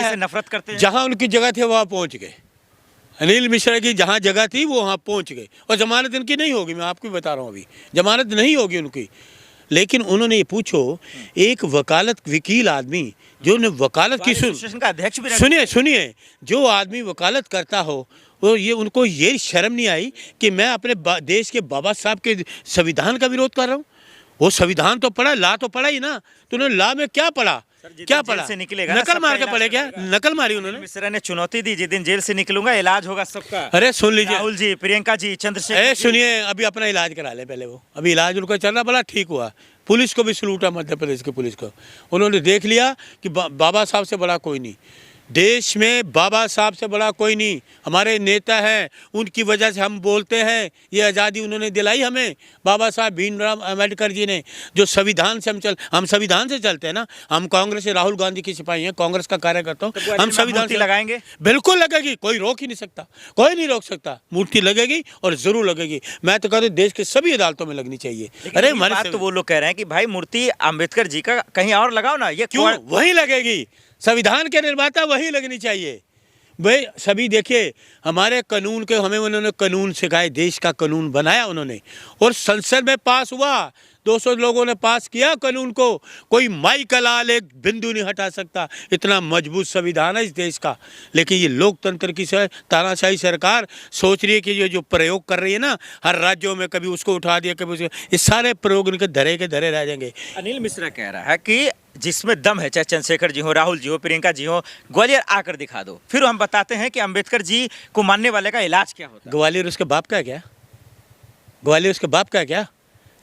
से नफरत करते हैं। जहाँ उनकी जगह थी वहाँ पहुँच गए। अनिल मिश्रा की जहाँ जगह थी वो वहाँ पहुँच गए, और जमानत इनकी नहीं होगी, मैं आपको बता रहा हूँ, अभी जमानत नहीं होगी उनकी। लेकिन उन्होंने ये पूछो, एक वकील आदमी जो ने वकालत की एसोसिएशन का अध्यक्ष भी सुनिए, जो आदमी वकालत करता हो, वो ये उनको ये शर्म नहीं आई कि मैं अपने देश के बाबा साहब के संविधान का विरोध कर रहा हूँ। वो संविधान तो पढ़ा, ला तो पढ़ा ही ना, तो उन्होंने ला में क्या पढ़ा, क्या पढ़ा से निकलेगा, नकल मार के पढ़े क्या? नकल मारी उन्होंने। मिश्रा ने चुनौती दी, जिस दिन जेल से निकलूंगा इलाज होगा सबका। अरे सुन लीजिए, राहुल जी, प्रियंका जी, चंद्रशेखर, सुनिए, अभी अपना इलाज करा ले पहले। वो अभी इलाज उनका चल रहा, बड़ा ठीक हुआ। पुलिस को भी सलूट है, मध्य प्रदेश की पुलिस को। उन्होंने देख लिया कि बाबा साहब से बड़ा कोई नहीं देश में, बाबा साहब से बड़ा कोई नहीं। हमारे नेता हैं, उनकी वजह से हम बोलते हैं। ये आज़ादी उन्होंने दिलाई हमें, बाबा साहब भीमराव अम्बेडकर जी ने, जो संविधान से हम संविधान से चलते हैं ना। हम कांग्रेस से राहुल गांधी की सिपाही हैं, कांग्रेस का कार्यकर्ता हूँ। तो हम संविधान से लगाएंगे, बिल्कुल लगेगी, कोई रोक ही नहीं सकता, कोई नहीं रोक सकता। मूर्ति लगेगी और जरूर लगेगी। मैं तो कहता हूँ देश के सभी अदालतों में लगनी चाहिए। अरे हमारे तो वो लोग कह रहे हैं कि भाई मूर्ति अम्बेडकर जी का कहीं और लगाओ ना, ये क्यों वही लगेगी? संविधान के निर्माता वही लगनी चाहिए भाई। सभी देखिए, हमारे कानून के, हमें उन्होंने कानून सिखाए, देश का कानून बनाया उन्होंने, और संसद में पास हुआ। 200 लोगों ने पास किया कानून को। कोई माई का लाल एक बिंदु नहीं हटा सकता, इतना मजबूत संविधान है इस देश का। लेकिन ये लोकतंत्र की तानाशाही सरकार सोच रही है कि ये जो प्रयोग कर रही है ना, हर राज्यों में, कभी उसको उठा दिया, कभी उसको, ये सारे प्रयोग उनके धरे के धरे रह जाएंगे। अनिल मिश्रा कह रहा है कि जिसमें दम है, चाहे चंद्रशेखर जी हो, राहुल जी हो, प्रियंका जी हो, ग्वालियर आकर दिखा दो, फिर हम बताते हैं कि अंबेडकर जी को मानने वाले का इलाज क्या होता है। ग्वालियर उसके बाप का क्या? ग्वालियर उसके बाप का क्या?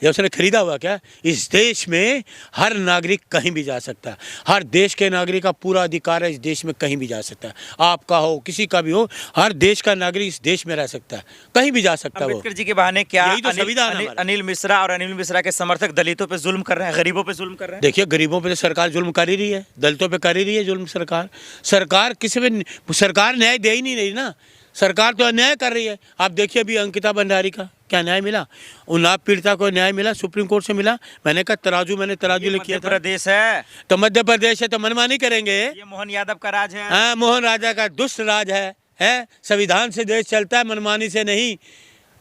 या उसने खरीदा हुआ क्या? इस देश में हर नागरिक कहीं भी जा सकता है। हर देश के नागरिक का पूरा अधिकार है इस देश में, कहीं भी जा सकता है। आपका हो, किसी का भी हो, हर देश का नागरिक इस देश में रह सकता है, कहीं भी जा सकता है। अम्बेडकर जी के बहाने क्या तो अनिल मिश्रा और अनिल मिश्रा के समर्थक दलितों पे जुल्म कर रहे हैं, गरीबों पे जुल्म कर रहे हैं? देखिए, गरीबों पे तो सरकार जुल्म कर ही रही है, दलितों पे कर ही रही है जुल्म सरकार किसी पे सरकार न्याय दे ही नहीं रही ना। सरकार तो अन्याय कर रही है। आप देखिए, अभी अंकिता भंडारी का क्या न्याय मिला? उन्नाव पीड़िता को न्याय मिला, सुप्रीम कोर्ट से मिला। मैंने कहा तराजू ले किया था। प्रदेश है तो मध्य प्रदेश है तो मनमानी करेंगे। ये मोहन यादव का राज है। हाँ, मोहन राजा का दुष्ट राज है। संविधान से देश चलता है, मनमानी से नहीं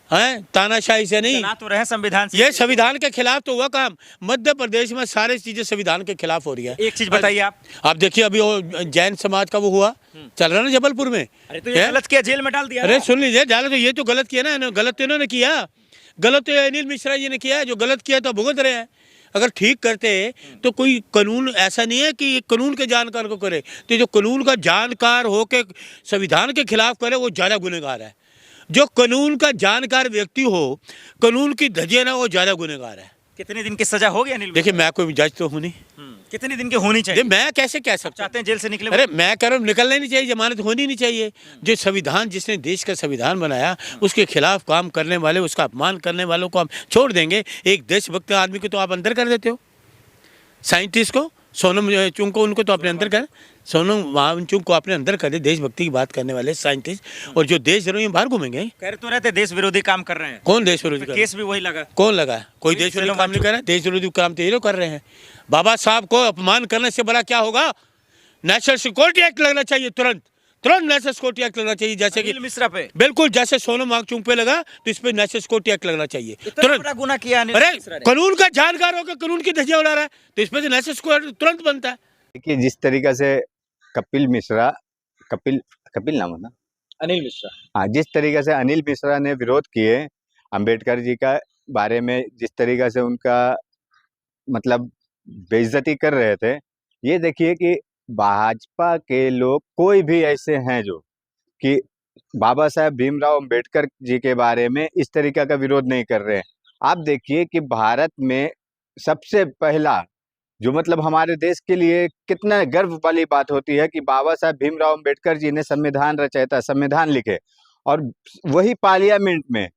है, तानाशाही से नहीं। तो रहे संविधान से। ये संविधान के खिलाफ तो हुआ काम। मध्य प्रदेश में सारी चीजें संविधान के खिलाफ हो रही है। एक चीज बताइए आप देखिए, अभी वो जैन समाज का वो हुआ, चल रहा ना जबलपुर में। अरे तो ये गलत किया, जेल में डाल दिया। अरे सुन लीजिए, डाला तो ये तो गलत किया ना, गलत तो इन्होंने किया, गलत तो अनिल मिश्रा जी ने किया है। जो गलत किया तो भुगत रहे हैं। अगर ठीक करते तो कोई कानून ऐसा नहीं है कि कानून के जानकार को करे, तो जो कानून का जानकार होके संविधान के खिलाफ करे वो ज़्यादा गुनहगार है। जो कानून का जानकार व्यक्ति हो, कानून की धज्जियां ना, वो ज़्यादा गुनहगार है। कितने दिन की सजा होगी अनिल? देखिए, मैं कोई जज तो हूँ नहीं। कितने दिन की होनी चाहिए? मैं कैसे कह सकता? चाहते हैं जेल से निकले? अरे मैं कह रहा हूँ निकलना नहीं चाहिए, जमानत होनी नहीं चाहिए। जो संविधान, जिसने देश का संविधान बनाया, उसके खिलाफ काम करने वाले, उसका अपमान करने वालों को हम छोड़ देंगे? एक देशभक्त आदमी को तो आप अंदर कर देते हो। साइंटिस्ट को, सोनम चुंग को, उनको तो अपने अंदर कर, सोनम वांगचुक को अपने अंदर कर दे। देशभक्ति की बात करने वाले साइंटिस्ट, और जो देश विरोधी बाहर घूमेंगे। कह तो रहते देश विरोधी काम कर रहे हैं। कौन देश विरोधी? केस भी वही लगा। कौन लगा? कोई देश विरोधी काम नहीं कर रहा है। देश विरोधी काम तो ये लोग कर रहे हैं। बाबा साहब को अपमान करने से बड़ा क्या होगा? नेशनल सिक्योरिटी एक्ट लगना चाहिए, तुरंत नेशनल सिक्योरिटी एक्ट लगना चाहिए। जैसे कि मिश्रा पे, बिल्कुल जैसे सोनम वांगचुक पे लगा, तो इस पे नेशनल सिक्योरिटी एक्ट लगना चाहिए तुरंत। गुना किया। अरे कानून का जानकार होकर कानून की धज्जियां उड़ा रहा है, तो इस पे तो नेशनल सिक्योरिटी तुरंत बनता है। देखिए, जिस तरीका से कपिल नाम है ना, अनिल मिश्रा, हाँ, जिस तरीके से अनिल मिश्रा ने विरोध किए अंबेडकर जी का बारे में, जिस तरीके से उनका मतलब बेइज्जती कर रहे थे, ये देखिए कि भाजपा के लोग कोई भी ऐसे हैं जो कि बाबा साहब भीमराव अंबेडकर जी के बारे में इस तरीके का विरोध नहीं कर रहे हैं। आप देखिए कि भारत में सबसे पहला जो मतलब हमारे देश के लिए कितना गर्व वाली बात होती है कि बाबा साहब भीमराव अंबेडकर जी ने संविधान रचाया था, संविधान लिखे, और वही पार्लियामेंट में,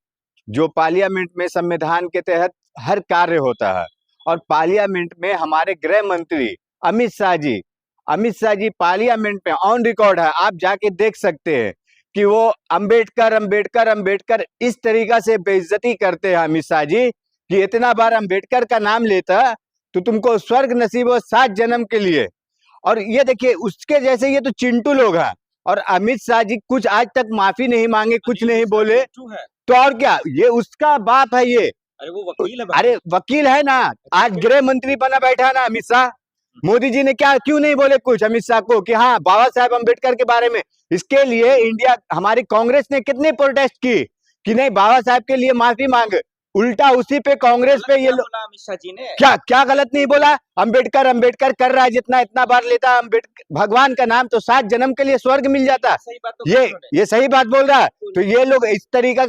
जो पार्लियामेंट में संविधान के तहत हर कार्य होता है, और पार्लियामेंट में हमारे गृह मंत्री अमित शाह जी पार्लियामेंट में ऑन रिकॉर्ड है, आप जाके देख सकते हैं कि वो अंबेडकर इस तरीका से बेइज्जती करते हैं अमित शाह जी कि इतना बार अंबेडकर का नाम लेता तो तुमको स्वर्ग नसीब हो 7 जन्म के लिए। और ये देखिए उसके जैसे ये तो चिंटू लोग हैं। और अमित शाह जी कुछ आज तक माफी नहीं मांगे, कुछ नहीं बोले, तो और क्या, ये उसका बाप है ये। अरे वो वकील है भाई। अरे वकील है ना, आज गृह मंत्री बना बैठा ना अमित शाह। मोदी जी ने क्या क्यों नहीं बोले कुछ अमित शाह को कि हाँ बाबा साहेब अम्बेडकर के बारे में। इसके लिए इंडिया हमारी कांग्रेस ने कितनी प्रोटेस्ट की कि नहीं बाबा साहेब के लिए माफी मांग। उल्टा उसी पे कांग्रेस पे ये लोग, अमित शाह जी ने क्या क्या गलत नहीं बोला। अम्बेडकर अम्बेडकर कर रहा है, जितना इतना बार लेता है अम्बेडकर भगवान का नाम, तो 7 जन्म के लिए स्वर्ग मिल जाता। सही बात तो ये सही बात बोल रहा है। तो ये लोग इस तरीका